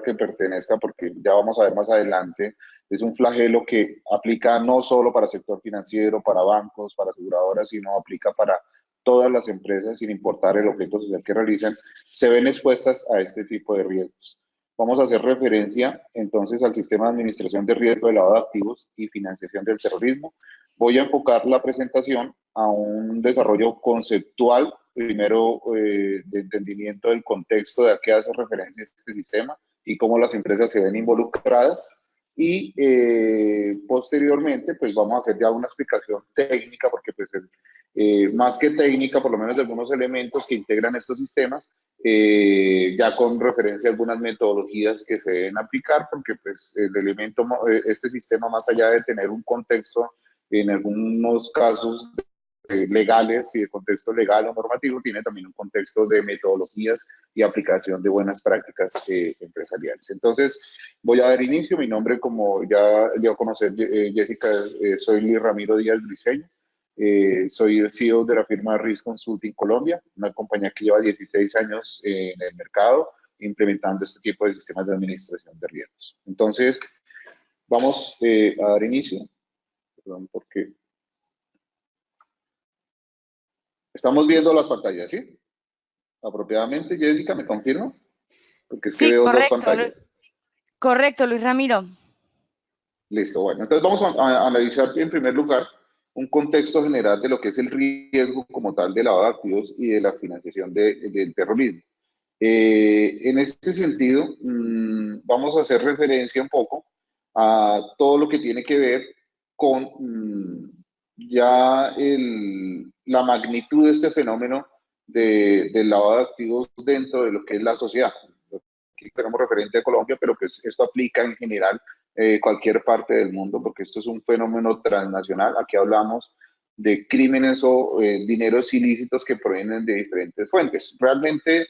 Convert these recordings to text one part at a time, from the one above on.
que pertenezca, porque ya vamos a ver más adelante, es un flagelo que aplica no solo para sector financiero, para bancos, para aseguradoras, sino aplica para todas las empresas, sin importar el objeto social que realicen, se ven expuestas a este tipo de riesgos. Vamos a hacer referencia entonces al sistema de administración de riesgo de lavado de activos y financiación del terrorismo. Voy a enfocar la presentación a un desarrollo conceptual, primero de entendimiento del contexto de a qué hace referencia este sistema y cómo las empresas se ven involucradas. Y posteriormente, pues vamos a hacer ya una explicación técnica, porque pues más que técnica, por lo menos de algunos elementos que integran estos sistemas, ya con referencia a algunas metodologías que se deben aplicar, porque pues el elemento, este sistema, más allá de tener un contexto, en algunos casos legales y de contexto legal o normativo, tiene también un contexto de metodologías y aplicación de buenas prácticas empresariales. Entonces, voy a dar inicio. Mi nombre, como ya dio a conocer Jessica, soy Luis Ramiro Díaz Briceño. Soy el CEO de la firma Risk Consulting Colombia, una compañía que lleva 16 años en el mercado implementando este tipo de sistemas de administración de riesgos. Entonces, vamos a dar inicio. Perdón, porque estamos viendo las pantallas, ¿sí? Apropiadamente, Jessica, ¿me confirma? Porque es que Sí, veo dos correcto, pantallas. correcto, Luis Ramiro. Listo, bueno, entonces vamos a analizar en primer lugar un contexto general de lo que es el riesgo como tal de lavado de activos y de la financiación del terrorismo. En este sentido, vamos a hacer referencia un poco a todo lo que tiene que ver con ya la magnitud de este fenómeno del lavado de activos dentro de lo que es la sociedad. Aquí tenemos referente a Colombia, pero pues esto aplica en general cualquier parte del mundo, porque esto es un fenómeno transnacional. Aquí hablamos de crímenes o dineros ilícitos que provienen de diferentes fuentes. Realmente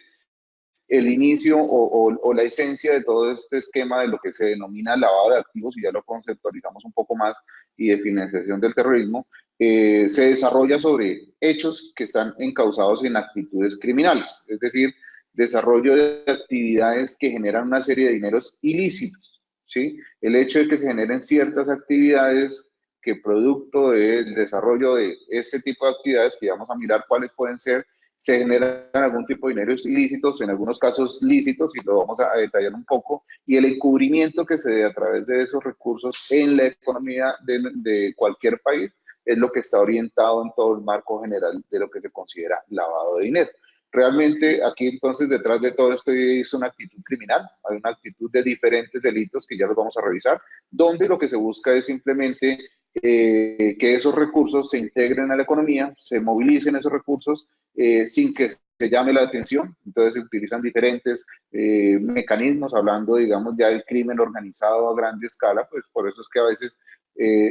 el inicio o la esencia de todo este esquema de lo que se denomina lavado de activos, y ya lo conceptualizamos un poco más, y de financiación del terrorismo, se desarrolla sobre hechos que están encausados en actitudes criminales, es decir, desarrollo de actividades que generan una serie de dineros ilícitos, ¿sí? El hecho de que se generen ciertas actividades que producto del desarrollo de este tipo de actividades, que vamos a mirar cuáles pueden ser, se generan algún tipo de dineros ilícitos, en algunos casos lícitos, y lo vamos a detallar un poco, y el encubrimiento que se dé a través de esos recursos en la economía de cualquier país es lo que está orientado en todo el marco general de lo que se considera lavado de dinero. Realmente aquí entonces detrás de todo esto es una actitud criminal, hay una actitud de diferentes delitos que ya los vamos a revisar, donde lo que se busca es simplemente que esos recursos se integren a la economía, se movilicen esos recursos sin que se llame la atención. Entonces se utilizan diferentes mecanismos, hablando, digamos, ya del crimen organizado a gran escala, pues por eso es que a veces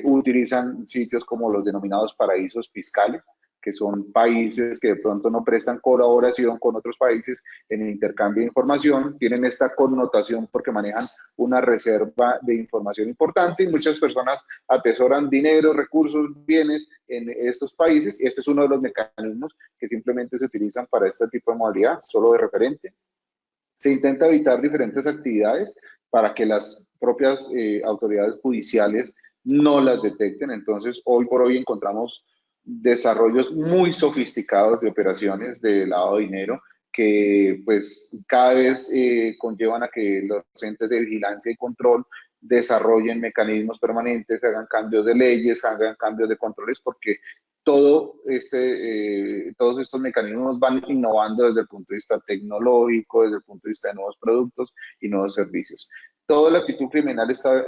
utilizan sitios como los denominados paraísos fiscales, que son países que de pronto no prestan colaboración con otros países en el intercambio de información, tienen esta connotación porque manejan una reserva de información importante y muchas personas atesoran dinero, recursos, bienes en estos países, y este es uno de los mecanismos que simplemente se utilizan para este tipo de modalidad, solo de referente. Se intenta evitar diferentes actividades para que las propias autoridades judiciales no las detecten. Entonces, hoy por hoy encontramos desarrollos muy sofisticados de operaciones de lavado de dinero que pues cada vez conllevan a que los entes de vigilancia y control desarrollen mecanismos permanentes, hagan cambios de leyes, hagan cambios de controles, porque todos estos mecanismos van innovando desde el punto de vista tecnológico, desde el punto de vista de nuevos productos y nuevos servicios. Toda la actitud criminal está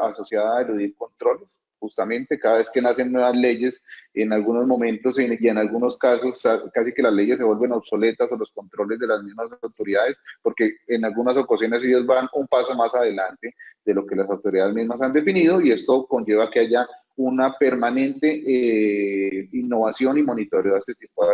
asociada a eludir controles. Justamente cada vez que nacen nuevas leyes, en algunos momentos y en algunos casos casi que las leyes se vuelven obsoletas o los controles de las mismas autoridades, porque en algunas ocasiones ellos van un paso más adelante de lo que las autoridades mismas han definido, y esto conlleva que haya una permanente innovación y monitoreo de este tipo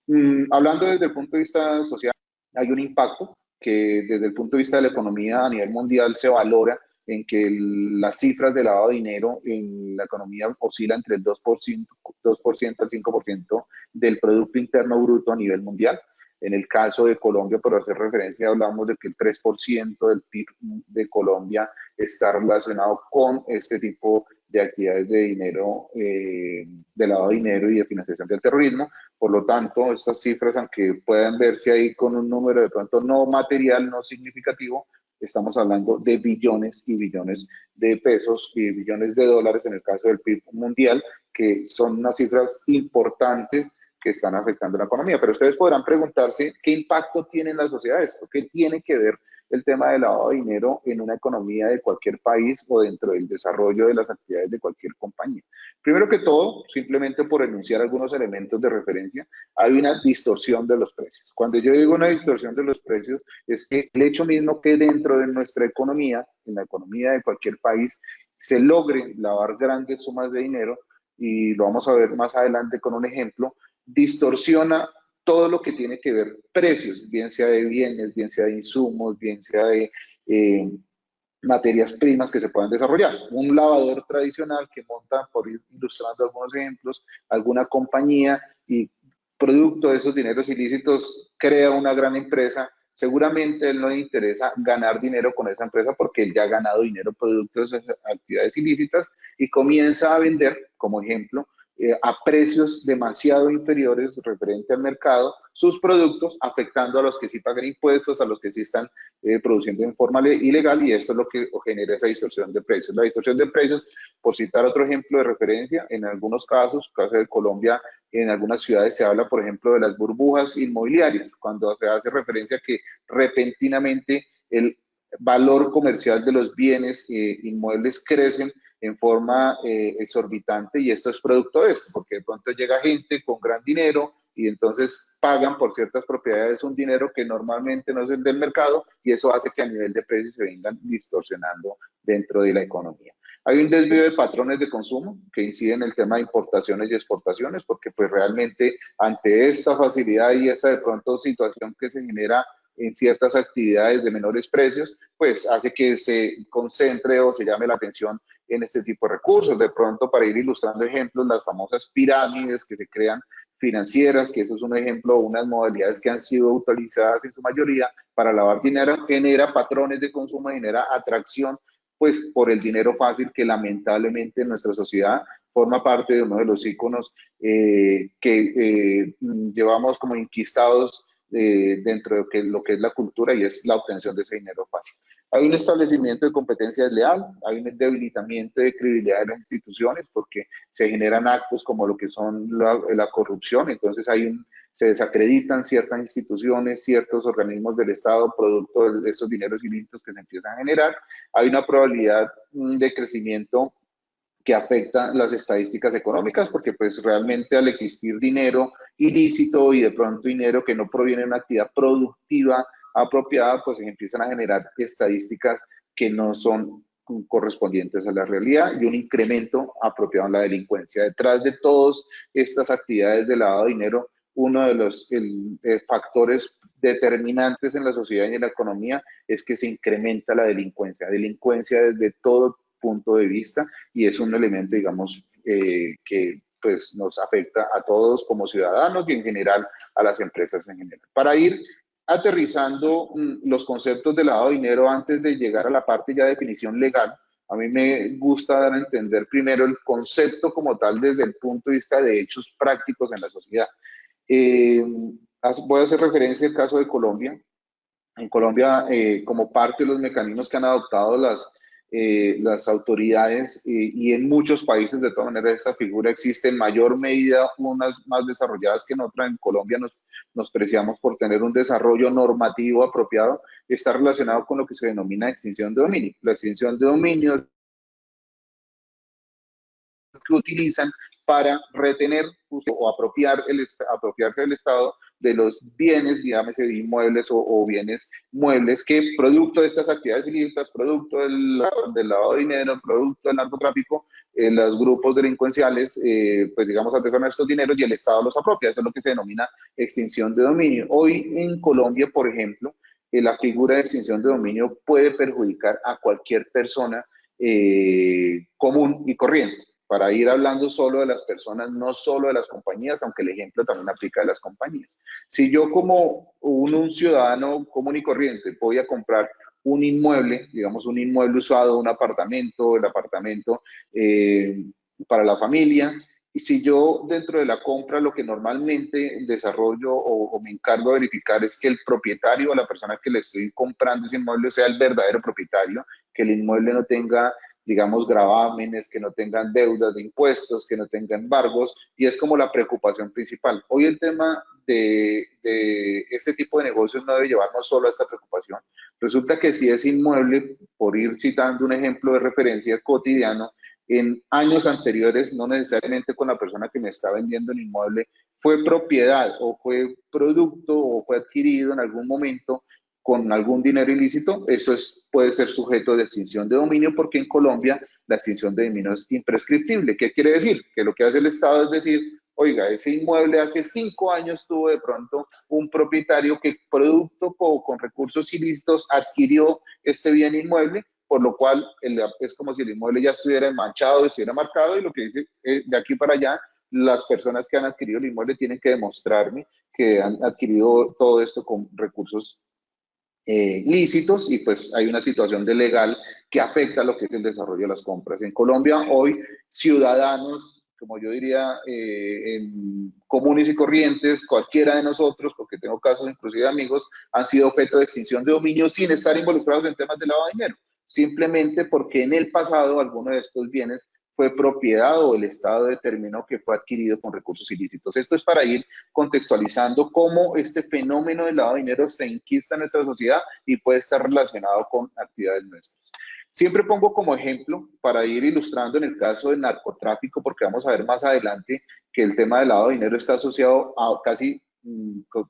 de... Hablando desde el punto de vista social, hay un impacto que desde el punto de vista de la economía a nivel mundial se valora en que las cifras de lavado de dinero en la economía oscilan entre el 2% al 5% del Producto Interno Bruto a nivel mundial. En el caso de Colombia, por hacer referencia, hablamos de que el 3% del PIB de Colombia está relacionado con este tipo de actividades de dinero, de lavado de dinero y de financiación del terrorismo. Por lo tanto, estas cifras, aunque puedan verse ahí con un número de pronto no material, no significativo, estamos hablando de billones y billones de pesos y billones de dólares en el caso del PIB mundial, que son unas cifras importantes que están afectando la economía. Pero ustedes podrán preguntarse qué impacto tiene en la sociedad esto, qué tiene que ver el tema del lavado de dinero en una economía de cualquier país o dentro del desarrollo de las actividades de cualquier compañía. Primero que todo, simplemente por enunciar algunos elementos de referencia, hay una distorsión de los precios. Cuando yo digo una distorsión de los precios, es que el hecho mismo que dentro de nuestra economía, en la economía de cualquier país, se logre lavar grandes sumas de dinero, y lo vamos a ver más adelante con un ejemplo, distorsiona todo lo que tiene que ver precios, bien sea de bienes, bien sea de insumos, bien sea de materias primas que se puedan desarrollar. Un lavador tradicional que monta, por ir ilustrando algunos ejemplos, alguna compañía y producto de esos dineros ilícitos crea una gran empresa. Seguramente él no le interesa ganar dinero con esa empresa porque él ya ha ganado dinero producto de esas actividades ilícitas y comienza a vender, como ejemplo, a precios demasiado inferiores referente al mercado sus productos, afectando a los que sí pagan impuestos, a los que sí están produciendo en forma ilegal, y esto es lo que genera esa distorsión de precios. La distorsión de precios, por citar otro ejemplo de referencia, en algunos casos, caso de Colombia, en algunas ciudades se habla, por ejemplo, de las burbujas inmobiliarias, cuando se hace referencia a que repentinamente el valor comercial de los bienes inmuebles crecen en forma exorbitante, y esto es producto de eso, porque de pronto llega gente con gran dinero y entonces pagan por ciertas propiedades un dinero que normalmente no es el del mercado, y eso hace que a nivel de precios se vengan distorsionando dentro de la economía. Hay un desvío de patrones de consumo que incide en el tema de importaciones y exportaciones, porque pues realmente ante esta facilidad y esta de pronto situación que se genera en ciertas actividades de menores precios, pues hace que se concentre o se llame la atención en este tipo de recursos. De pronto, para ir ilustrando ejemplos, las famosas pirámides que se crean financieras, que eso es un ejemplo, unas modalidades que han sido utilizadas en su mayoría para lavar dinero, genera patrones de consumo, genera atracción, pues por el dinero fácil que lamentablemente en nuestra sociedad forma parte de uno de los íconos que llevamos como inquistados dentro de lo que es la cultura, y es la obtención de ese dinero fácil. Hay un establecimiento de competencia desleal, hay un debilitamiento de credibilidad de las instituciones porque se generan actos como lo que son la corrupción, entonces se desacreditan ciertas instituciones, ciertos organismos del Estado producto de esos dineros ilícitos que se empiezan a generar. Hay una probabilidad de crecimiento que afecta las estadísticas económicas, porque pues realmente al existir dinero ilícito y de pronto dinero que no proviene de una actividad productiva apropiada, pues se empiezan a generar estadísticas que no son correspondientes a la realidad, y un incremento apropiado en la delincuencia. Detrás de todas estas actividades de lavado de dinero, uno de los factores determinantes en la sociedad y en la economía es que se incrementa la delincuencia desde todo punto de vista, y es un elemento, digamos, que pues nos afecta a todos como ciudadanos y en general a las empresas en general. Para ir aterrizando los conceptos de lavado de dinero antes de llegar a la parte ya de definición legal, a mí me gusta dar a entender primero el concepto como tal desde el punto de vista de hechos prácticos en la sociedad. Eh, Voy a hacer referencia al caso de Colombia. En Colombia, como parte de los mecanismos que han adoptado las autoridades, y en muchos países de todas maneras esta figura existe en mayor medida, unas más desarrolladas que en otras. En Colombia nos preciamos por tener un desarrollo normativo apropiado, está relacionado con lo que se denomina extinción de dominio. La extinción de dominio que utilizan para retener o apropiarse del Estado de los bienes, llámese inmuebles o bienes muebles, que producto de estas actividades ilícitas, producto del lavado de dinero, producto del narcotráfico, los grupos delincuenciales, pues digamos, atesoran estos dineros y el Estado los apropia. Eso es lo que se denomina extinción de dominio. Hoy en Colombia, por ejemplo, la figura de extinción de dominio puede perjudicar a cualquier persona común y corriente. para ir hablando solo de las personas, no solo de las compañías, aunque el ejemplo también aplica a las compañías. Si yo como un ciudadano común y corriente voy a comprar un inmueble, digamos un inmueble usado, un apartamento, el apartamento para la familia, y si yo dentro de la compra lo que normalmente desarrollo o me encargo de verificar es que el propietario o la persona que le estoy comprando ese inmueble sea el verdadero propietario, que el inmueble no tenga, digamos, gravámenes, que no tengan deudas de impuestos, que no tenga embargos, y es como la preocupación principal. Hoy el tema de este tipo de negocios no debe llevarnos solo a esta preocupación. Resulta que si ese inmueble, por ir citando un ejemplo de referencia cotidiano, en años anteriores, no necesariamente con la persona que me está vendiendo el inmueble, fue propiedad o fue producto o fue adquirido en algún momento con algún dinero ilícito, eso puede ser sujeto de extinción de dominio porque en Colombia la extinción de dominio es imprescriptible. ¿Qué quiere decir? Que lo que hace el Estado es decir, oiga, ese inmueble hace 5 años tuvo de pronto un propietario que producto con recursos ilícitos adquirió este bien inmueble, por lo cual es como si el inmueble ya estuviera manchado, estuviera marcado, y lo que dice de aquí para allá, las personas que han adquirido el inmueble tienen que demostrarme que han adquirido todo esto con recursos lícitos, y pues hay una situación de legal que afecta lo que es el desarrollo de las compras. En Colombia hoy ciudadanos, como yo diría, comunes y corrientes, cualquiera de nosotros, porque tengo casos inclusive de amigos, han sido objeto de extinción de dominio sin estar involucrados en temas de lavado de dinero, simplemente porque en el pasado alguno de estos bienes fue propiedad o el Estado determinó que fue adquirido con recursos ilícitos. Esto es para ir contextualizando cómo este fenómeno del lavado de dinero se enquista en nuestra sociedad y puede estar relacionado con actividades nuestras. Siempre pongo como ejemplo, para ir ilustrando en el caso del narcotráfico, porque vamos a ver más adelante que el tema del lavado de dinero está asociado a casi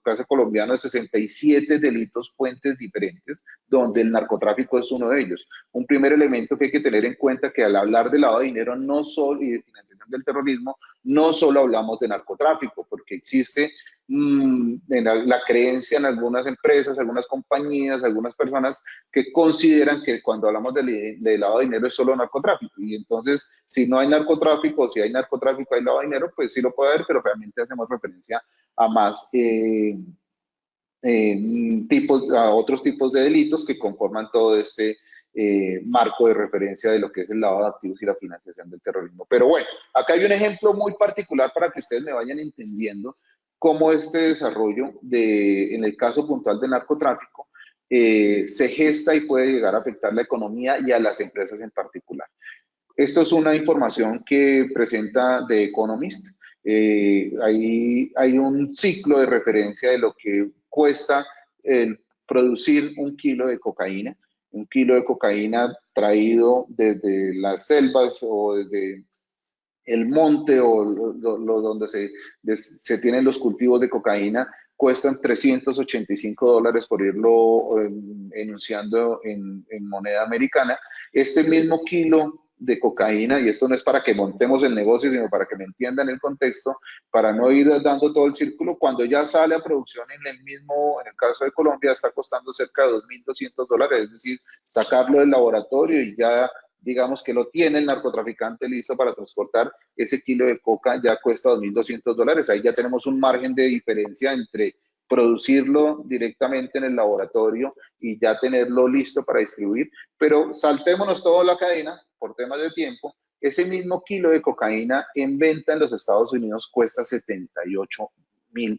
caso colombiano de 67 delitos fuentes diferentes, donde el narcotráfico es uno de ellos. Un primer elemento que hay que tener en cuenta que al hablar de lavado de dinero no solo y de financiación del terrorismo, no solo hablamos de narcotráfico, porque existe la creencia en algunas empresas, algunas compañías, algunas personas que consideran que cuando hablamos de lavado de dinero es solo narcotráfico. Y entonces, si no hay narcotráfico, si hay narcotráfico, hay lavado de dinero, pues sí lo puede haber, pero realmente hacemos referencia a más a otros tipos de delitos que conforman todo este marco de referencia de lo que es el lavado de activos y la financiación del terrorismo. Pero bueno, acá hay un ejemplo muy particular para que ustedes me vayan entendiendo cómo este desarrollo en el caso puntual de narcotráfico se gesta y puede llegar a afectar la economía y a las empresas en particular. Esto es una información que presenta The Economist. Hay un ciclo de referencia de lo que cuesta producir un kilo de cocaína. Un kilo de cocaína traído desde las selvas o desde el monte o donde se tienen los cultivos de cocaína, cuestan $385 por irlo enunciando en moneda americana. Este mismo kilo de cocaína, y esto no es para que montemos el negocio, sino para que me entiendan el contexto, para no ir dando todo el círculo, cuando ya sale a producción en el caso de Colombia, está costando cerca de $2.200, es decir, sacarlo del laboratorio y ya digamos que lo tiene el narcotraficante listo para transportar ese kilo de coca, ya cuesta $2.200. Ahí ya tenemos un margen de diferencia entre producirlo directamente en el laboratorio y ya tenerlo listo para distribuir. Pero saltémonos toda la cadena por temas de tiempo. Ese mismo kilo de cocaína en venta en los Estados Unidos cuesta $78.000.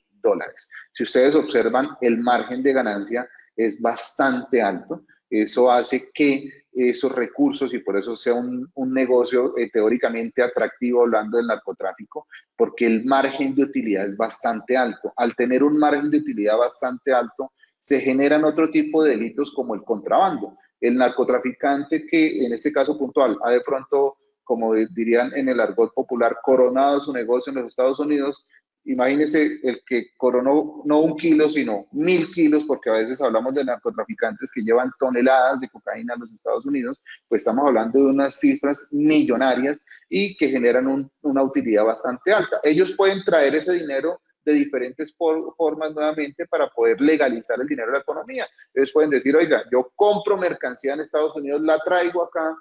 Si ustedes observan, el margen de ganancia es bastante alto. Eso hace que esos recursos, y por eso sea un negocio teóricamente atractivo hablando del narcotráfico, porque el margen de utilidad es bastante alto. Al tener un margen de utilidad bastante alto, se generan otro tipo de delitos como el contrabando. El narcotraficante que en este caso puntual ha de pronto, como dirían en el argot popular, coronado su negocio en los Estados Unidos. Imagínese el que coronó no un kilo, sino 1.000 kilos, porque a veces hablamos de narcotraficantes que llevan toneladas de cocaína a los Estados Unidos, pues estamos hablando de unas cifras millonarias y que generan una utilidad bastante alta. Ellos pueden traer ese dinero de diferentes formas nuevamente para poder legalizar el dinero de la economía. Ellos pueden decir, oiga, yo compro mercancía en Estados Unidos, la traigo acá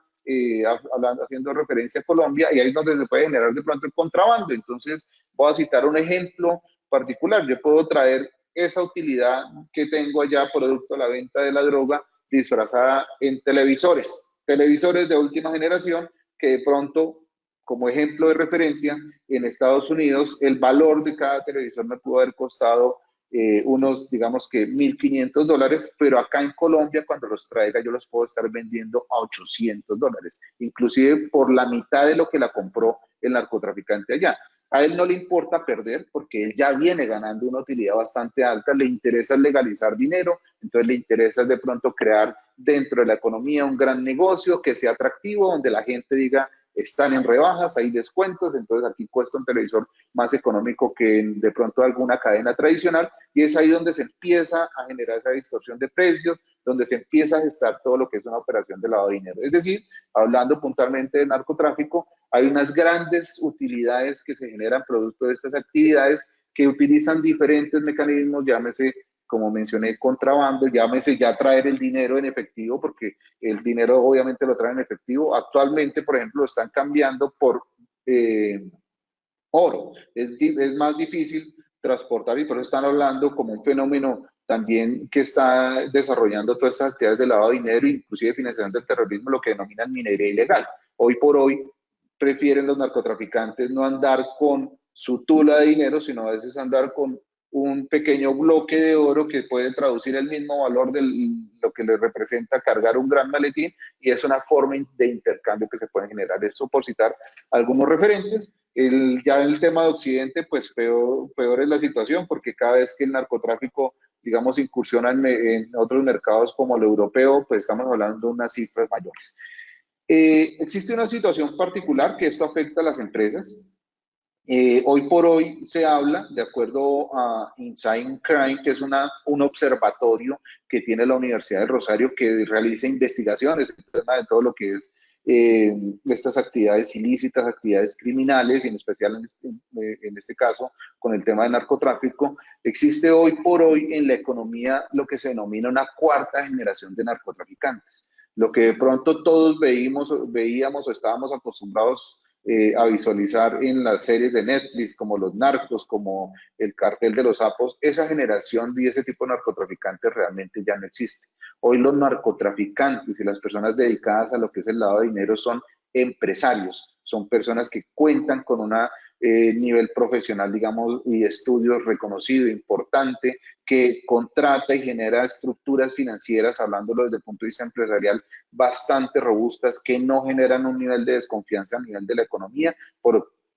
haciendo referencia a Colombia, y ahí es donde se puede generar de pronto el contrabando. Entonces, voy a citar un ejemplo particular. Yo puedo traer esa utilidad que tengo allá, producto de la venta de la droga, disfrazada en televisores de última generación, que de pronto, como ejemplo de referencia, en Estados Unidos el valor de cada televisor me pudo haber costado unos, digamos que $1.500, pero acá en Colombia cuando los traiga yo los puedo estar vendiendo a $800, inclusive por la mitad de lo que la compró el narcotraficante allá. A él no le importa perder porque él ya viene ganando una utilidad bastante alta, le interesa legalizar dinero, entonces le interesa de pronto crear dentro de la economía un gran negocio que sea atractivo, donde la gente diga, están en rebajas, hay descuentos, entonces aquí cuesta un televisor más económico que de pronto alguna cadena tradicional, y es ahí donde se empieza a generar esa distorsión de precios, donde se empieza a gestar todo lo que es una operación de lavado de dinero. Es decir, hablando puntualmente de narcotráfico, hay unas grandes utilidades que se generan producto de estas actividades que utilizan diferentes mecanismos, llámese, como mencioné, contrabando, llámese ya traer el dinero en efectivo, porque el dinero obviamente lo traen en efectivo. Actualmente, por ejemplo, lo están cambiando por oro. Es más difícil transportar y por eso están hablando como un fenómeno también que está desarrollando todas estas actividades de lavado de dinero, inclusive financiación del terrorismo, lo que denominan minería ilegal. Hoy por hoy prefieren los narcotraficantes no andar con su tula de dinero, sino a veces andar con un pequeño bloque de oro que puede traducir el mismo valor de lo que le representa cargar un gran maletín, y es una forma de intercambio que se puede generar. Eso por citar algunos referentes. Ya en el tema de Occidente, pues peor es la situación, porque cada vez que el narcotráfico, digamos, incursiona en otros mercados como el europeo, pues estamos hablando de unas cifras mayores. Existe una situación particular que esto afecta a las empresas. Hoy por hoy se habla, de acuerdo a Insight Crime, que es un observatorio que tiene la Universidad de Rosario, que realiza investigaciones de todo lo que es estas actividades ilícitas, actividades criminales, y en especial en este caso con el tema de narcotráfico. Existe hoy por hoy en la economía lo que se denomina una cuarta generación de narcotraficantes. Lo que de pronto todos veíamos o estábamos acostumbrados a visualizar en las series de Netflix, como Los Narcos, como El Cartel de los Sapos, esa generación y ese tipo de narcotraficantes realmente ya no existe. Hoy los narcotraficantes y las personas dedicadas a lo que es el lavado de dinero son empresarios, son personas que cuentan con una nivel profesional, digamos, y estudios reconocido, importante, que contrata y genera estructuras financieras, hablándolo desde el punto de vista empresarial, bastante robustas, que no generan un nivel de desconfianza a nivel de la economía,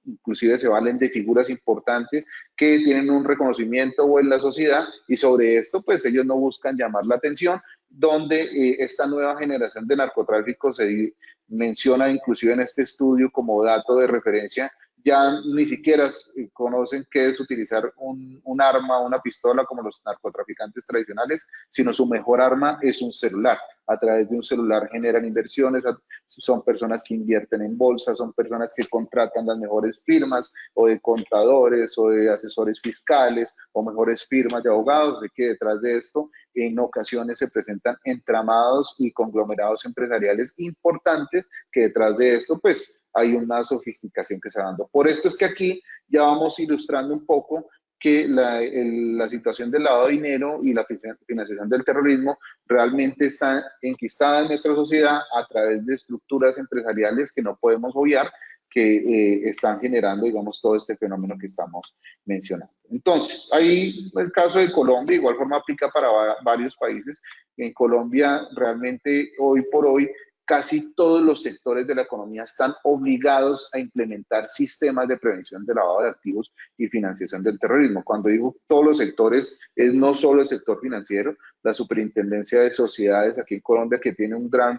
inclusive se valen de figuras importantes que tienen un reconocimiento en la sociedad, y sobre esto pues ellos no buscan llamar la atención, donde esta nueva generación de narcotráfico se menciona inclusive en este estudio como dato de referencia. Ya ni siquiera conocen qué es utilizar un arma, una pistola como los narcotraficantes tradicionales, sino su mejor arma es un celular. A través de un celular generan inversiones, son personas que invierten en bolsa, son personas que contratan las mejores firmas o de contadores o de asesores fiscales o mejores firmas de abogados, de que detrás de esto en ocasiones se presentan entramados y conglomerados empresariales importantes, que detrás de esto pues hay una sofisticación que se está dando. Por esto es que aquí ya vamos ilustrando un poco que la situación del lavado de dinero y la financiación del terrorismo realmente está enquistada en nuestra sociedad a través de estructuras empresariales que no podemos obviar, que están generando, digamos, todo este fenómeno que estamos mencionando. Entonces, ahí el caso de Colombia, igual forma aplica para varios países. En Colombia, realmente, hoy por hoy, casi todos los sectores de la economía están obligados a implementar sistemas de prevención de lavado de activos y financiación del terrorismo. Cuando digo todos los sectores, es no solo el sector financiero, la Superintendencia de Sociedades aquí en Colombia, que tiene un gran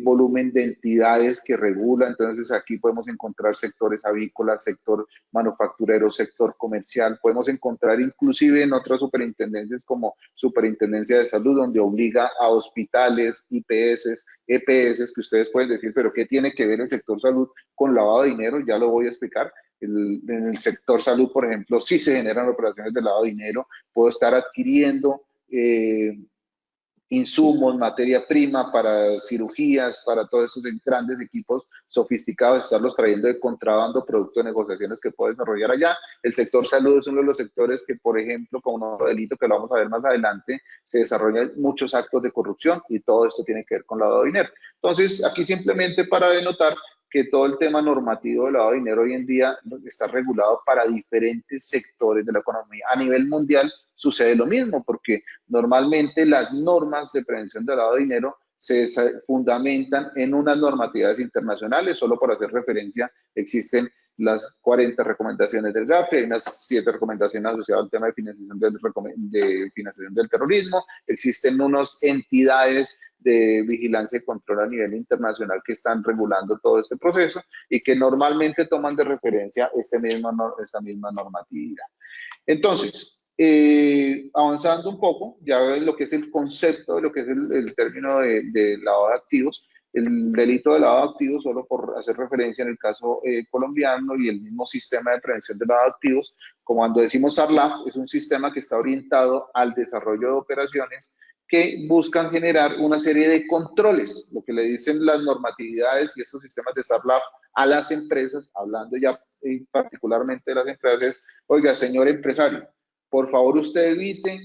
volumen de entidades que regula. Entonces aquí podemos encontrar sectores avícolas, sector manufacturero, sector comercial. Podemos encontrar inclusive en otras superintendencias como Superintendencia de Salud, donde obliga a hospitales, IPS, EPS, que ustedes pueden decir, pero ¿qué tiene que ver el sector salud con lavado de dinero? Ya lo voy a explicar. En el sector salud, por ejemplo, sí se generan operaciones de lavado de dinero. Puedo estar adquiriendo insumos, materia prima para cirugías, para todos esos grandes equipos sofisticados, estarlos trayendo de contrabando producto de negociaciones que puede desarrollar allá. El sector salud es uno de los sectores que, por ejemplo, con un delito que lo vamos a ver más adelante, se desarrollan muchos actos de corrupción y todo esto tiene que ver con lavado de dinero. Entonces, aquí simplemente para denotar que todo el tema normativo de lavado de dinero hoy en día está regulado para diferentes sectores de la economía. A nivel mundial sucede lo mismo, porque normalmente las normas de prevención del lavado de dinero se fundamentan en unas normatividades internacionales. Solo por hacer referencia, existen las 40 recomendaciones del GAFI, hay unas 7 recomendaciones asociadas al tema de financiación del terrorismo, existen unas entidades de vigilancia y control a nivel internacional que están regulando todo este proceso y que normalmente toman de referencia esta misma normatividad. Entonces, avanzando un poco, ya ven lo que es el concepto de lo que es el término de lavado de activos. El delito de lavado de activos, solo por hacer referencia en el caso colombiano y el mismo sistema de prevención de lavado de activos, como cuando decimos SARLAF, es un sistema que está orientado al desarrollo de operaciones que buscan generar una serie de controles, lo que le dicen las normatividades y estos sistemas de SARLAF a las empresas, hablando ya particularmente de las empresas. Oiga, señor empresario, por favor usted evite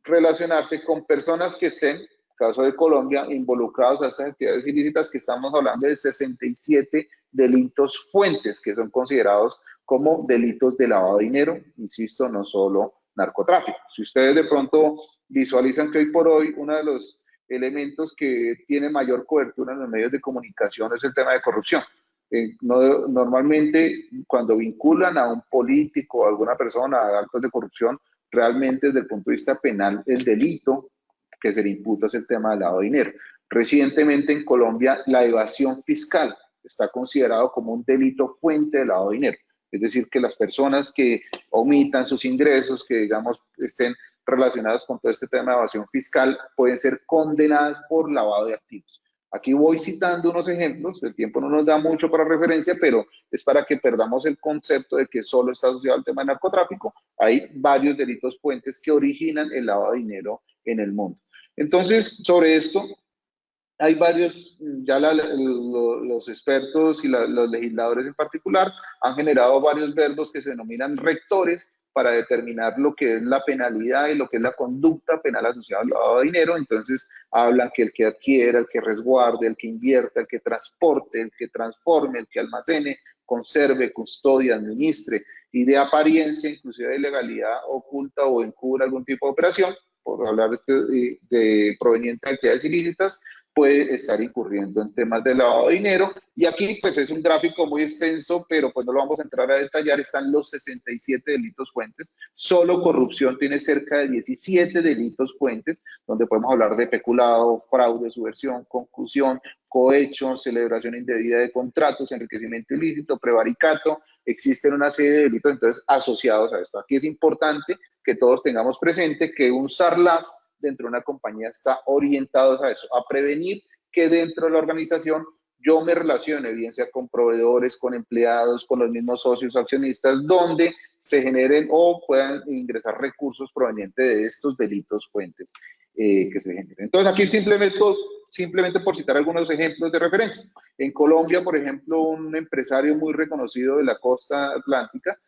relacionarse con personas que estén, caso de Colombia, involucrados a estas actividades ilícitas, que estamos hablando de 67 delitos fuentes que son considerados como delitos de lavado de dinero, insisto, no solo narcotráfico. Si ustedes de pronto visualizan que hoy por hoy uno de los elementos que tiene mayor cobertura en los medios de comunicación es el tema de corrupción. Normalmente cuando vinculan a un político o a alguna persona a actos de corrupción, realmente desde el punto de vista penal el delito que se le imputa es el tema del lavado de dinero. Recientemente en Colombia la evasión fiscal está considerado como un delito fuente de lavado de dinero. Es decir, que las personas que omitan sus ingresos, que digamos estén relacionadas con todo este tema de evasión fiscal, pueden ser condenadas por lavado de activos. Aquí voy citando unos ejemplos, el tiempo no nos da mucho para referencia, pero es para que perdamos el concepto de que solo está asociado al tema de narcotráfico. Hay varios delitos fuentes que originan el lavado de dinero en el mundo. Entonces, sobre esto, hay varios, ya los expertos y los legisladores en particular han generado varios verbos que se denominan rectores para determinar lo que es la penalidad y lo que es la conducta penal asociada al lavado de dinero. Entonces hablan que el que adquiera, el que resguarde, el que invierta, el que transporte, el que transforme, el que almacene, conserve, custodie, administre y de apariencia, inclusive de ilegalidad oculta o encubra algún tipo de operación, por hablar de proveniente de actividades ilícitas, puede estar incurriendo en temas de lavado de dinero. Y aquí pues es un gráfico muy extenso, pero pues no lo vamos a entrar a detallar. Están los 67 delitos fuentes. Solo corrupción tiene cerca de 17 delitos fuentes, donde podemos hablar de peculado, fraude, subversión, concusión, cohecho, celebración indebida de contratos, enriquecimiento ilícito, prevaricato. Existen una serie de delitos entonces asociados a esto. Aquí es importante que todos tengamos presente que un SARLAF dentro de una compañía está orientado a eso, a prevenir que dentro de la organización yo me relacione, bien sea con proveedores, con empleados, con los mismos socios accionistas, donde se generen o puedan ingresar recursos provenientes de estos delitos fuentes que se generen. Entonces aquí simplemente por citar algunos ejemplos de referencia. En Colombia, por ejemplo, un empresario muy reconocido de la costa atlántica,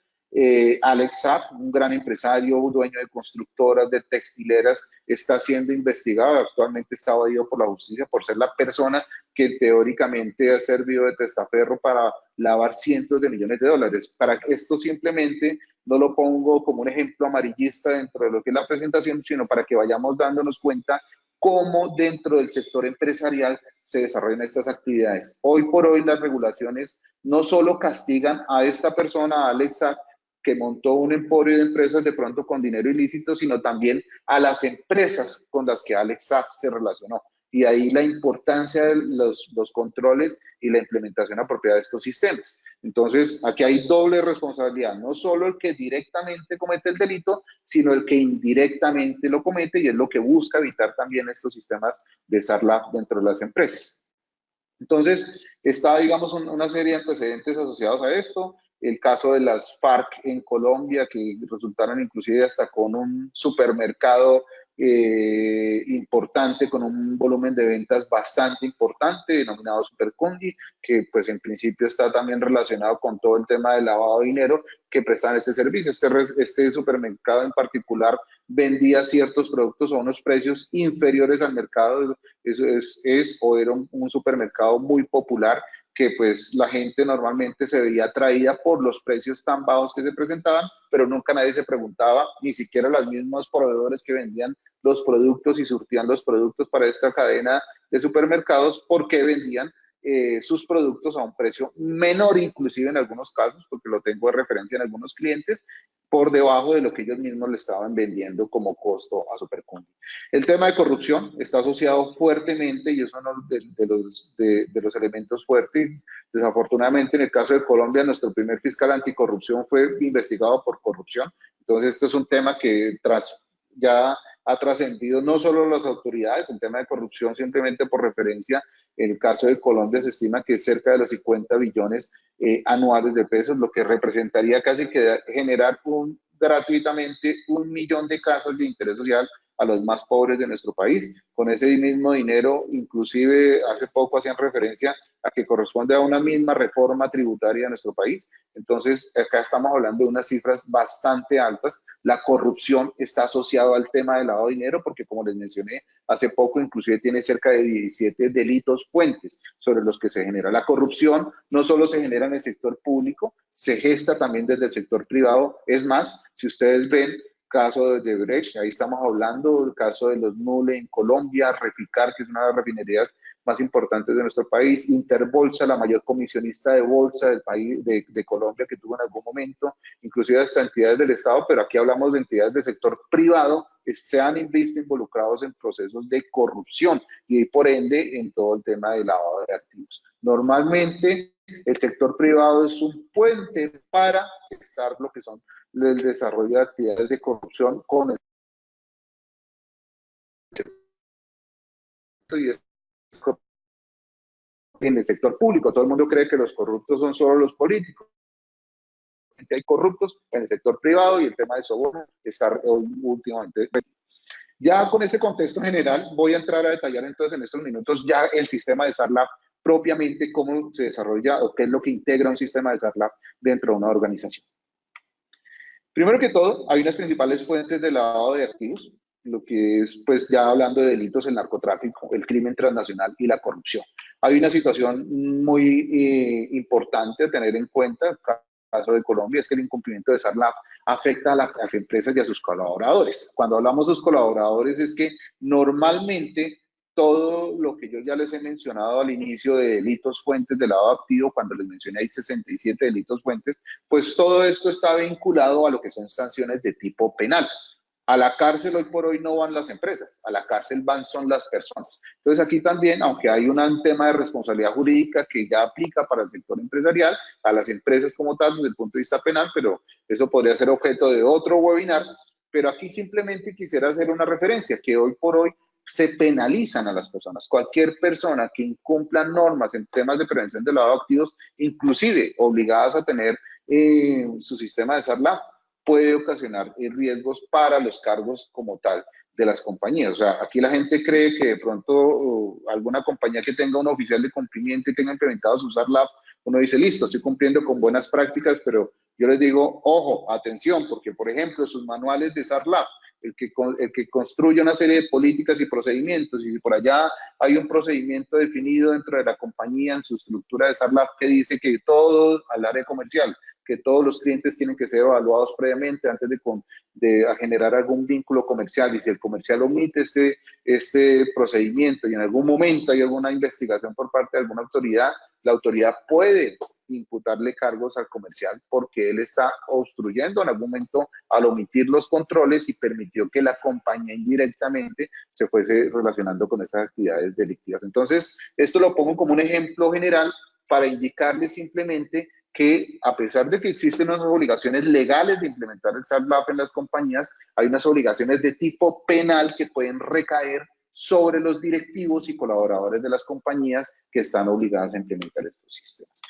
Alex Saab, un gran empresario, dueño de constructoras, de textileras, está siendo investigado, actualmente está evadido por la justicia por ser la persona que teóricamente ha servido de testaferro para lavar cientos de millones de dólares. Para esto simplemente no lo pongo como un ejemplo amarillista dentro de lo que es la presentación, sino para que vayamos dándonos cuenta cómo dentro del sector empresarial se desarrollan estas actividades. Hoy por hoy las regulaciones no solo castigan a esta persona, a Alex Saab, que montó un emporio de empresas de pronto con dinero ilícito, sino también a las empresas con las que Alex Saab se relacionó. Y ahí la importancia de los controles y la implementación apropiada de estos sistemas. Entonces, aquí hay doble responsabilidad, no solo el que directamente comete el delito, sino el que indirectamente lo comete, y es lo que busca evitar también estos sistemas de SARLAF dentro de las empresas. Entonces, está, digamos, una serie de antecedentes asociados a esto. El caso de las FARC en Colombia, que resultaron inclusive hasta con un supermercado importante, con un volumen de ventas bastante importante, denominado Supercondi, que pues en principio está también relacionado con todo el tema del lavado de dinero que prestan este servicio. Este supermercado en particular vendía ciertos productos a unos precios inferiores al mercado. Eso es o era un supermercado muy popular, que pues la gente normalmente se veía atraída por los precios tan bajos que se presentaban, pero nunca nadie se preguntaba, ni siquiera los mismos proveedores que vendían los productos y surtían los productos para esta cadena de supermercados, por qué vendían sus productos a un precio menor, inclusive en algunos casos, porque lo tengo de referencia en algunos clientes, por debajo de lo que ellos mismos le estaban vendiendo como costo a Supercondi. El tema de corrupción está asociado fuertemente, y es uno de los elementos fuertes. Desafortunadamente, en el caso de Colombia, nuestro primer fiscal anticorrupción fue investigado por corrupción. Entonces, esto es un tema que ya ha trascendido no solo las autoridades. El tema de corrupción, simplemente por referencia, en el caso de Colombia se estima que es cerca de los 50 billones anuales de pesos, lo que representaría casi que generar gratuitamente 1 millón de casas de interés social a los más pobres de nuestro país. Con ese mismo dinero, inclusive hace poco hacían referencia a que corresponde a una misma reforma tributaria de nuestro país. Entonces, acá estamos hablando de unas cifras bastante altas. La corrupción está asociada al tema del lavado de dinero, porque como les mencioné hace poco, inclusive tiene cerca de 17 delitos fuentes sobre los que se genera. La corrupción no solo se genera en el sector público, se gesta también desde el sector privado. Es más, si ustedes ven, caso de Brecht, ahí estamos hablando del caso de los Nule en Colombia, Reficar, que es una de las refinerías más importantes de nuestro país, Interbolsa, la mayor comisionista de bolsa del país, de Colombia, que tuvo en algún momento, inclusive hasta entidades del Estado, pero aquí hablamos de entidades del sector privado que se han visto involucrados en procesos de corrupción y por ende en todo el tema de lavado de activos. Normalmente el sector privado es un puente para gestar lo que son el desarrollo de actividades de corrupción con el y en el sector público. Todo el mundo cree que los corruptos son solo los políticos. Hay corruptos en el sector privado y el tema de soborno está últimamente. Ya con ese contexto general voy a entrar a detallar entonces en estos minutos ya el sistema de SARLAF propiamente, cómo se desarrolla o qué es lo que integra un sistema de SARLAF dentro de una organización. Primero que todo, hay unas principales fuentes de lavado de activos, lo que es, pues, ya hablando de delitos, el narcotráfico, el crimen transnacional y la corrupción. Hay una situación muy importante a tener en cuenta, el caso de Colombia, es que el incumplimiento de SARLAF afecta a las empresas y a sus colaboradores. Cuando hablamos de sus colaboradores, es que normalmente todo lo que yo ya les he mencionado al inicio de delitos fuentes de lavado activo, cuando les mencioné hay 67 delitos fuentes, pues todo esto está vinculado a lo que son sanciones de tipo penal. A la cárcel hoy por hoy no van las empresas, a la cárcel van son las personas. Entonces aquí también, aunque hay un tema de responsabilidad jurídica que ya aplica para el sector empresarial, a las empresas como tal desde el punto de vista penal, pero eso podría ser objeto de otro webinar, pero aquí simplemente quisiera hacer una referencia que hoy por hoy se penalizan a las personas. Cualquier persona que incumpla normas en temas de prevención de lavado de activos, inclusive obligadas a tener su sistema de SARLAF, puede ocasionar riesgos para los cargos como tal de las compañías. O sea, aquí la gente cree que de pronto alguna compañía que tenga un oficial de cumplimiento y tenga implementado su SARLAF, uno dice, listo, estoy cumpliendo con buenas prácticas, pero yo les digo, ojo, atención, porque por ejemplo, sus manuales de SARLAF, el que construye una serie de políticas y procedimientos, y si por allá hay un procedimiento definido dentro de la compañía en su estructura de SARLAF que dice que todo al área comercial, que todos los clientes tienen que ser evaluados previamente antes de generar algún vínculo comercial, y si el comercial omite este procedimiento y en algún momento hay alguna investigación por parte de alguna autoridad, la autoridad puede imputarle cargos al comercial porque él está obstruyendo en algún momento al omitir los controles y permitió que la compañía indirectamente se fuese relacionando con esas actividades delictivas. Entonces, esto lo pongo como un ejemplo general para indicarles simplemente que a pesar de que existen unas obligaciones legales de implementar el SARLAF en las compañías, hay unas obligaciones de tipo penal que pueden recaer sobre los directivos y colaboradores de las compañías que están obligadas a implementar estos sistemas.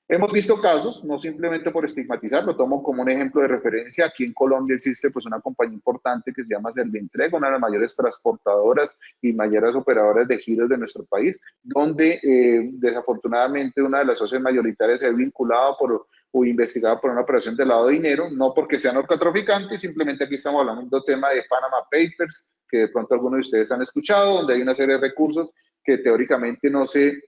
Hemos visto casos, no simplemente por estigmatizar, lo tomo como un ejemplo de referencia. Aquí en Colombia existe pues una compañía importante que se llama Servientrega, una de las mayores transportadoras y mayores operadoras de giros de nuestro país, donde desafortunadamente una de las socias mayoritarias se ha vinculado por, o investigado por una operación de lavado de dinero, no porque sean narcotraficantes, simplemente aquí estamos hablando de un tema de Panama Papers, que de pronto algunos de ustedes han escuchado, donde hay una serie de recursos que teóricamente no se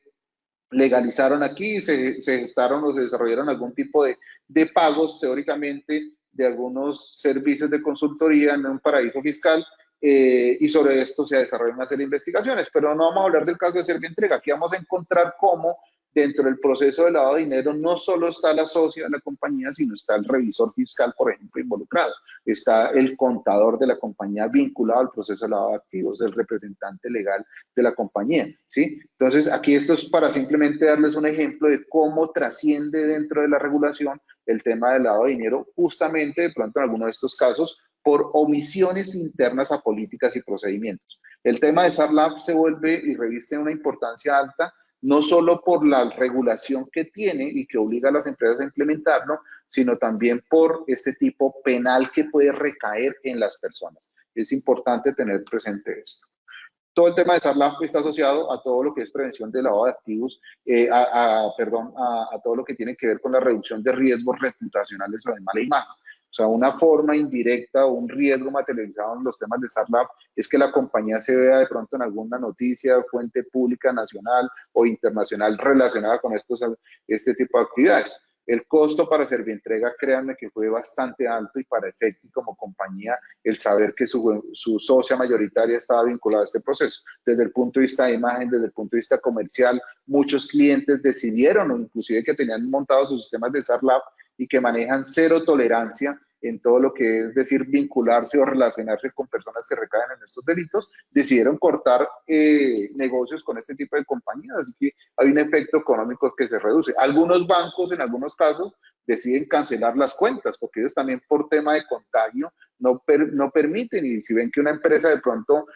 legalizaron aquí, se gestaron o se desarrollaron algún tipo de pagos teóricamente de algunos servicios de consultoría en un paraíso fiscal, y sobre esto se desarrollan una serie de investigaciones, pero no vamos a hablar del caso de Servientrega, aquí vamos a encontrar cómo dentro del proceso de lavado de dinero no solo está la socia de la compañía, sino está el revisor fiscal, por ejemplo, involucrado, está el contador de la compañía vinculado al proceso de lavado de activos, el representante legal de la compañía, ¿sí? Entonces, aquí esto es para simplemente darles un ejemplo de cómo trasciende dentro de la regulación el tema del lavado de dinero, justamente de pronto en algunos de estos casos, por omisiones internas a políticas y procedimientos. El tema de SARLAF se vuelve y reviste una importancia alta, no solo por la regulación que tiene y que obliga a las empresas a implementarlo, sino también por este tipo penal que puede recaer en las personas. Es importante tener presente esto. Todo el tema de SARLAF está asociado a todo lo que es prevención de lavado de activos, a todo lo que tiene que ver con la reducción de riesgos reputacionales o de mala imagen. O sea, una forma indirecta o un riesgo materializado en los temas de SARLAF es que la compañía se vea de pronto en alguna noticia, fuente pública, nacional o internacional relacionada con este tipo de actividades. El costo para Servientrega, créanme que fue bastante alto, y para Efecti como compañía el saber que su socia mayoritaria estaba vinculada a este proceso. Desde el punto de vista de imagen, desde el punto de vista comercial, muchos clientes decidieron, o inclusive que tenían montados sus sistemas de SARLAF y que manejan cero tolerancia en todo lo que es decir vincularse o relacionarse con personas que recaen en estos delitos, decidieron cortar negocios con este tipo de compañías, así que hay un efecto económico que se reduce. Algunos bancos en algunos casos deciden cancelar las cuentas, porque ellos también por tema de contagio no permiten, y si ven que una empresa de pronto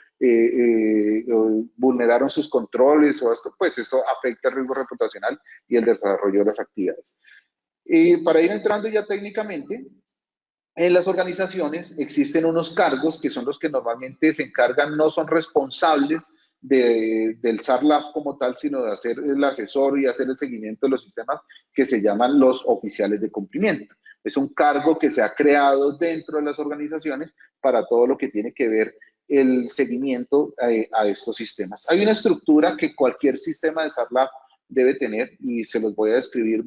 vulneraron sus controles o esto, pues eso afecta el riesgo reputacional y el desarrollo de las actividades. Y para ir entrando ya técnicamente, en las organizaciones existen unos cargos que son los que normalmente se encargan, no son responsables del SARLAF como tal, sino de hacer el asesor y hacer el seguimiento de los sistemas, que se llaman los oficiales de cumplimiento. Es un cargo que se ha creado dentro de las organizaciones para todo lo que tiene que ver el seguimiento a estos sistemas. Hay una estructura que cualquier sistema de SARLAF debe tener, y se los voy a describir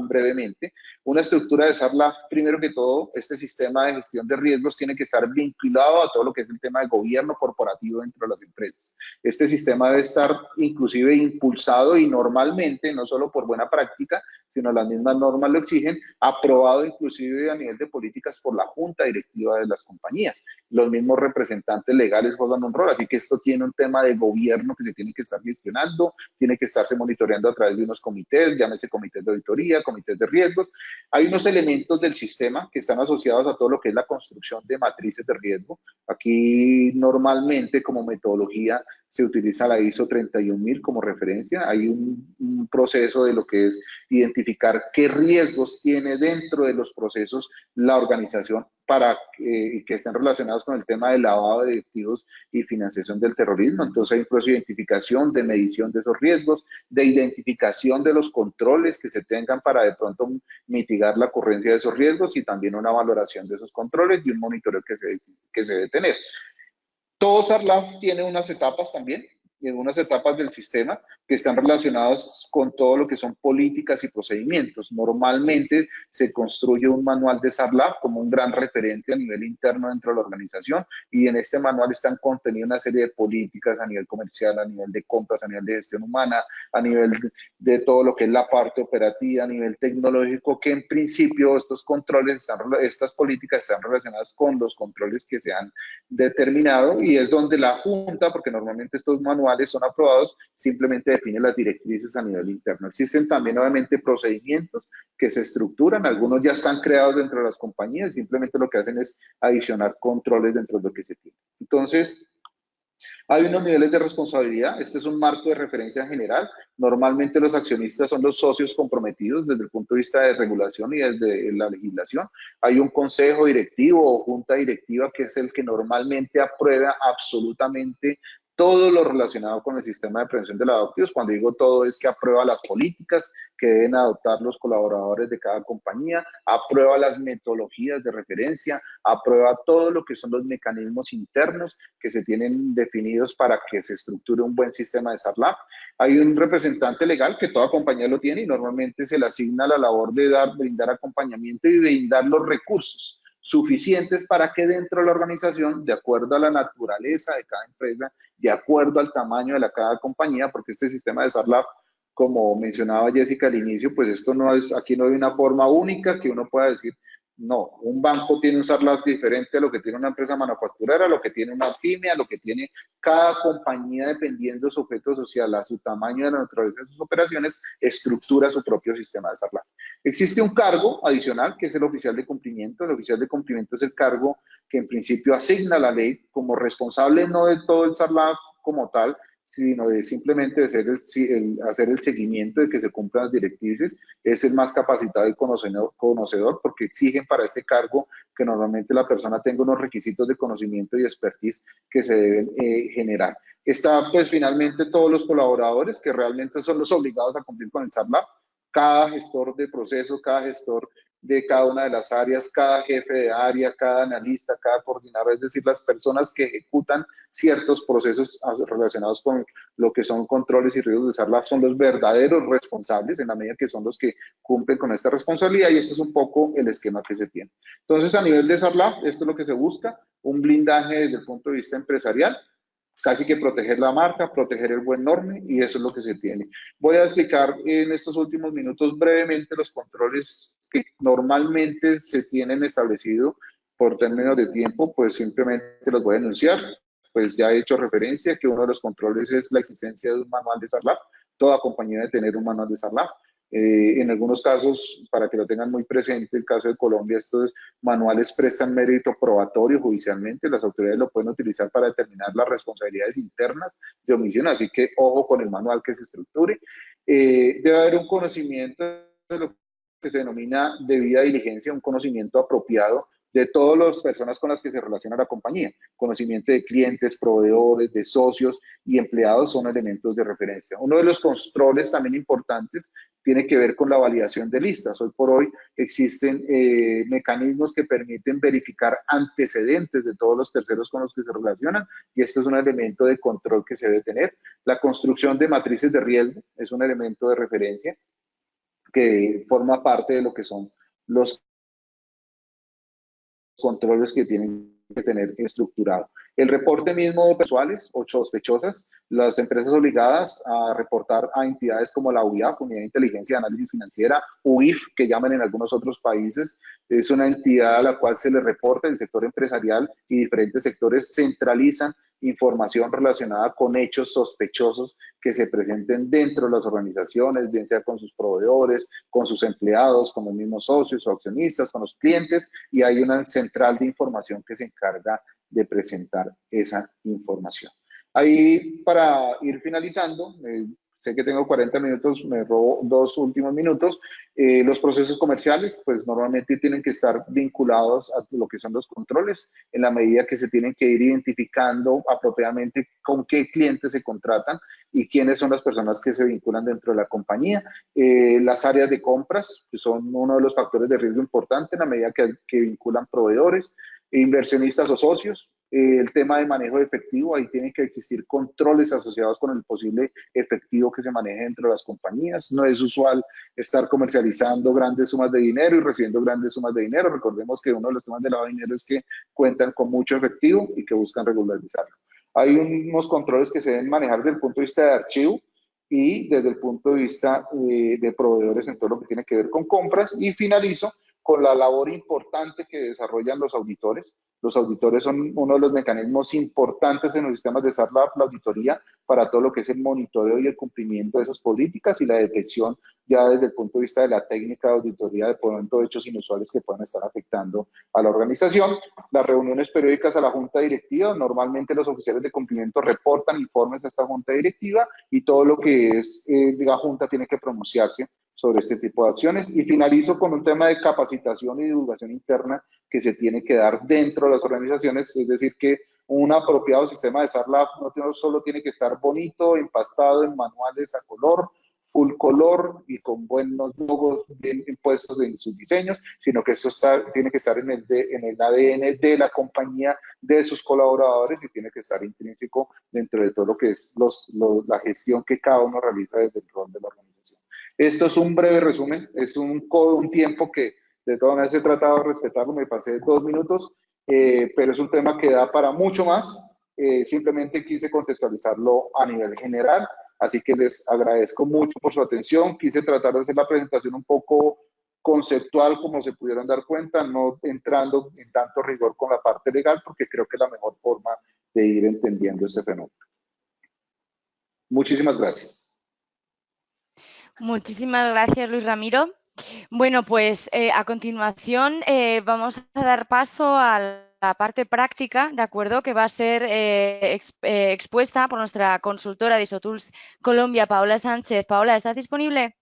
brevemente. Una estructura de SARLAF, primero que todo, este sistema de gestión de riesgos tiene que estar vinculado a todo lo que es el tema de gobierno corporativo dentro de las empresas. Este sistema debe estar inclusive impulsado y normalmente, no solo por buena práctica, sino las mismas normas lo exigen, aprobado inclusive a nivel de políticas por la junta directiva de las compañías. Los mismos representantes legales juegan un rol, así que esto tiene un tema de gobierno que se tiene que estar gestionando, tiene que estarse monitoreando a través de unos comités, llámese comités de auditoría, comités de riesgos. Hay unos elementos del sistema que están asociados a todo lo que es la construcción de matrices de riesgo. Aquí normalmente como metodología se utiliza la ISO 31000 como referencia. Hay un proceso de lo que es identificar qué riesgos tiene dentro de los procesos la organización para que estén relacionados con el tema del lavado de activos y financiación del terrorismo. Entonces hay un proceso de identificación, de medición de esos riesgos, de identificación de los controles que se tengan para de pronto mitigar la ocurrencia de esos riesgos, y también una valoración de esos controles y un monitoreo que se debe tener. Todo SARLAF tiene unas etapas también, unas etapas del sistema que están relacionadas con todo lo que son políticas y procedimientos. Normalmente se construye un manual de SARLAF como un gran referente a nivel interno dentro de la organización, y en este manual están contenidas una serie de políticas a nivel comercial, a nivel de compras, a nivel de gestión humana, a nivel de todo lo que es la parte operativa, a nivel tecnológico, que en principio estos controles, estas políticas están relacionadas con los controles que se han determinado, y es donde la Junta, porque normalmente estos manuales son aprobados, simplemente define las directrices a nivel interno. Existen también obviamente procedimientos que se estructuran, algunos ya están creados dentro de las compañías, simplemente lo que hacen es adicionar controles dentro de lo que se tiene. Entonces, Hay unos niveles de responsabilidad. Este es un marco de referencia general. Normalmente los accionistas son los socios comprometidos desde el punto de vista de regulación y desde la legislación. Hay un consejo directivo o junta directiva que es el que normalmente aprueba absolutamente todo lo relacionado con el sistema de prevención de lavado de activos. Cuando digo todo es que aprueba las políticas que deben adoptar los colaboradores de cada compañía, aprueba las metodologías de referencia, aprueba todo lo que son los mecanismos internos que se tienen definidos para que se estructure un buen sistema de SARLAP. Hay un representante legal que toda compañía lo tiene y normalmente se le asigna la labor de brindar acompañamiento y brindar los recursos suficientes para que dentro de la organización, de acuerdo a la naturaleza de cada empresa, de acuerdo al tamaño de cada compañía, porque este sistema de SARLAP, como mencionaba Jessica al inicio, pues esto no es, aquí no hay una forma única que uno pueda decir, no, un banco tiene un SARLAP diferente a lo que tiene una empresa manufacturera, a lo que tiene una pyme, a lo que tiene cada compañía, dependiendo de su objeto social, a su tamaño, de la naturaleza de sus operaciones, estructura su propio sistema de SARLAP. Existe un cargo adicional que es el oficial de cumplimiento. El oficial de cumplimiento es el cargo que en principio asigna la ley como responsable no de todo el SARLAP como tal, sino de simplemente de hacer el seguimiento de que se cumplan las directrices. Es el más capacitado y conocedor porque exigen para este cargo que normalmente la persona tenga unos requisitos de conocimiento y expertise que se deben generar. Está pues finalmente todos los colaboradores que realmente son los obligados a cumplir con el SARLAP, cada gestor de proceso, cada gestor de cada una de las áreas, cada jefe de área, cada analista, cada coordinador, es decir, las personas que ejecutan ciertos procesos relacionados con lo que son controles y riesgos de SARLAP son los verdaderos responsables en la medida que son los que cumplen con esta responsabilidad y este es un poco el esquema que se tiene. Entonces, a nivel de SARLAP, esto es lo que se busca, un blindaje desde el punto de vista empresarial, casi que proteger la marca, proteger el buen norme y eso es lo que se tiene. Voy a explicar en estos últimos minutos brevemente los controles que normalmente se tienen establecido por términos de tiempo, pues simplemente los voy a enunciar. Pues ya he hecho referencia que uno de los controles es la existencia de un manual de SARLAP. Toda compañía debe tener un manual de SARLAP. En algunos casos, para que lo tengan muy presente, el caso de Colombia, estos manuales prestan mérito probatorio judicialmente, las autoridades lo pueden utilizar para determinar las responsabilidades internas de omisión, así que ojo con el manual que se estructure. Debe haber un conocimiento de lo que se denomina debida diligencia, un conocimiento apropiado de todas las personas con las que se relaciona la compañía. Conocimiento de clientes, proveedores, de socios y empleados son elementos de referencia. Uno de los controles también importantes tiene que ver con la validación de listas. Hoy por hoy existen mecanismos que permiten verificar antecedentes de todos los terceros con los que se relacionan y este es un elemento de control que se debe tener. La construcción de matrices de riesgo es un elemento de referencia que forma parte de lo que son los controles que tienen que tener estructurado. El reporte mismo de personales o sospechosas, las empresas obligadas a reportar a entidades como la UIAF, Unidad de Inteligencia y Análisis Financiera, UIF, que llaman en algunos otros países, es una entidad a la cual se le reporta el sector empresarial y diferentes sectores centralizan información relacionada con hechos sospechosos que se presenten dentro de las organizaciones, bien sea con sus proveedores, con sus empleados, con los mismos socios o accionistas, con los clientes, y hay una central de información que se encarga de presentar esa información. Ahí, para ir finalizando, sé que tengo 40 minutos, me robo 2 últimos minutos. Los procesos comerciales, pues normalmente tienen que estar vinculados a lo que son los controles, en la medida que se tienen que ir identificando apropiadamente con qué clientes se contratan y quiénes son las personas que se vinculan dentro de la compañía. Las áreas de compras, que son uno de los factores de riesgo importante en la medida que vinculan proveedores, inversionistas o socios. El tema de manejo de efectivo, ahí tienen que existir controles asociados con el posible efectivo que se maneje dentro de las compañías. No es usual estar comercializando grandes sumas de dinero y recibiendo grandes sumas de dinero. Recordemos que uno de los temas de lavado de dinero es que cuentan con mucho efectivo y que buscan regularizarlo. Hay unos controles que se deben manejar desde el punto de vista de archivo y desde el punto de vista de proveedores en todo lo que tiene que ver con compras. Y finalizo con la labor importante que desarrollan los auditores. Los auditores son uno de los mecanismos importantes en los sistemas de SARLAB, la auditoría, para todo lo que es el monitoreo y el cumplimiento de esas políticas y la detección ya desde el punto de vista de la técnica de auditoría de pronto de hechos inusuales que puedan estar afectando a la organización. Las reuniones periódicas a la junta directiva, normalmente los oficiales de cumplimiento reportan informes a esta junta directiva y todo lo que es la junta tiene que pronunciarse sobre este tipo de acciones. Y finalizo con un tema de capacitación y divulgación interna que se tiene que dar dentro de las organizaciones, es decir, que un apropiado sistema de SARLAB no solo tiene que estar bonito, empastado en manuales a color, full color y con buenos logos bien impuestos en sus diseños, sino que tiene que estar en el ADN de la compañía, de sus colaboradores y tiene que estar intrínseco dentro de todo lo que es la gestión que cada uno realiza desde el rol de la organización. Esto es un breve resumen, es un tiempo que de todas maneras he tratado de respetarlo, me pasé 2 minutos, pero es un tema que da para mucho más. Simplemente quise contextualizarlo a nivel general, así que les agradezco mucho por su atención. Quise tratar de hacer la presentación un poco conceptual, como se pudieron dar cuenta, no entrando en tanto rigor con la parte legal, porque creo que es la mejor forma de ir entendiendo este fenómeno. Muchísimas gracias. Muchísimas gracias, Luis Ramiro. Bueno, pues a continuación vamos a dar paso a la parte práctica, ¿de acuerdo? Que va a ser expuesta por nuestra consultora de ISO Tools Colombia, Paola Sánchez. Paola, ¿estás disponible?